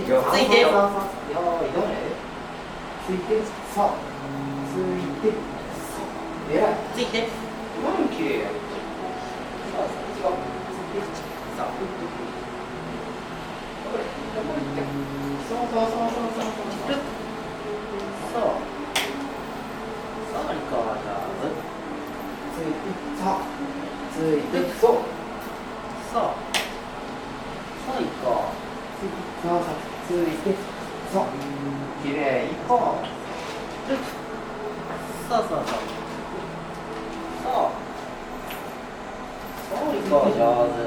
ついてそうそうそうよーいどれついてそうついてそう偉いついて何綺麗やるさあ違うついてさあこれそうそうそうそうそうそうそうさあリカバー上ついてさあついてそう手さあさあリカついてそうそうついてそう綺麗いこうさあさあさあさあさあリカ上手